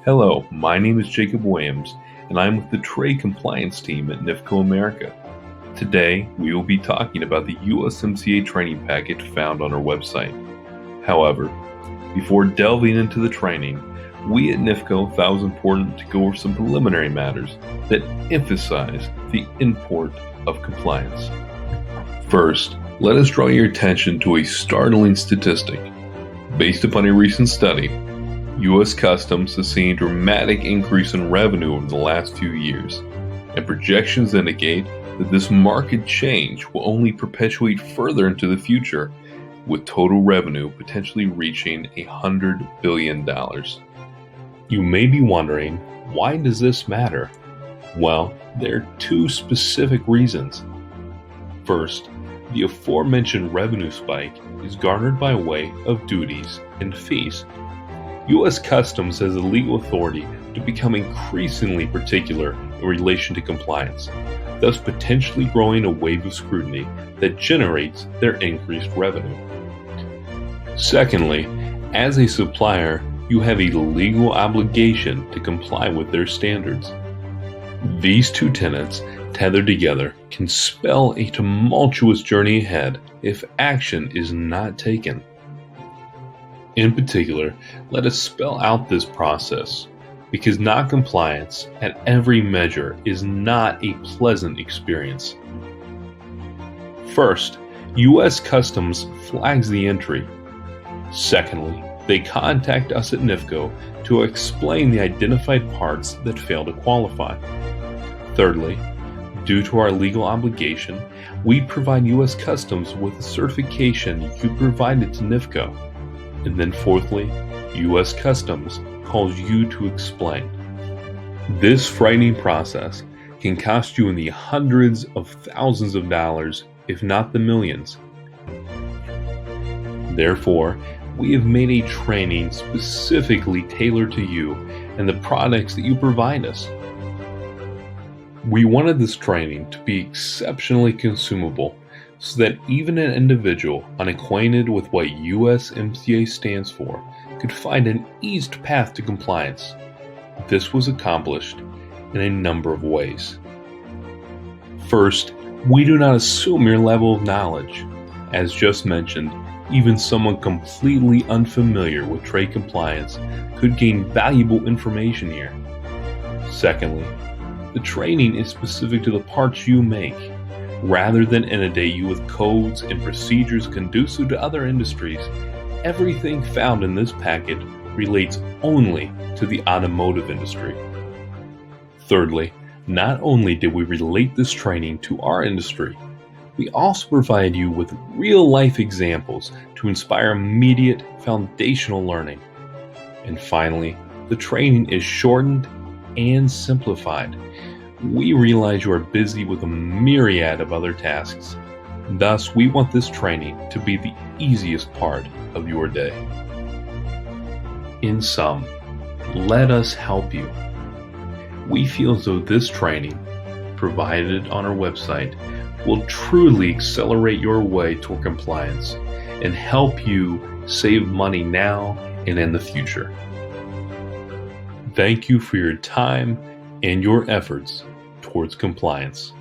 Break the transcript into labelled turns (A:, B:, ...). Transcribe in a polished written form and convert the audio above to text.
A: Hello, my name is Jacob Williams, and I'm with the Trade Compliance team at NIFCO America. Today, we will be talking about the USMCA training package found on our website. However, before delving into the training, we at NIFCO thought it was important to go over some preliminary matters that emphasize the import of compliance. First, let us draw your attention to a startling statistic. Based upon a recent study, U.S. Customs has seen a dramatic increase in revenue over the last few years, and projections indicate that this market change will only perpetuate further into the future, with total revenue potentially reaching $100 billion. You may be wondering, why does this matter? Well, there are two specific reasons. First, the aforementioned revenue spike is garnered by way of duties and fees. U.S. Customs has the legal authority to become increasingly particular in relation to compliance, thus potentially growing a wave of scrutiny that generates their increased revenue. Secondly, as a supplier, you have a legal obligation to comply with their standards. These two tenets, tethered together, can spell a tumultuous journey ahead if action is not taken. In particular, let us spell out this process, because non-compliance at every measure is not a pleasant experience. First, U.S. Customs flags the entry. Secondly, they contact us at NIFCO to explain the identified parts that fail to qualify. Thirdly, due to our legal obligation, we provide U.S. Customs with the certification you provided to NIFCO. And then fourthly, U.S. Customs calls you to explain. This frightening process can cost you in the hundreds of thousands of dollars, if not the millions. Therefore, we have made a training specifically tailored to you and the products that you provide us. We wanted this training to be exceptionally consumable, so that even an individual unacquainted with what USMCA stands for could find an eased path to compliance. This was accomplished in a number of ways. First, we do not assume your level of knowledge. As just mentioned, even someone completely unfamiliar with trade compliance could gain valuable information here. Secondly, the training is specific to the parts you make, rather than inundate you with codes and procedures conducive to other industries. Everything found in this packet relates only to the automotive industry. Thirdly, not only did we relate this training to our industry, we also provide you with real-life examples to inspire immediate foundational learning. And finally, the training is shortened and simplified. We realize you are busy with a myriad of other tasks. Thus, we want this training to be the easiest part of your day. In sum, let us help you. We feel as though this training, provided on our website, will truly accelerate your way toward compliance and help you save money now and in the future. Thank you for your time and your efforts towards compliance.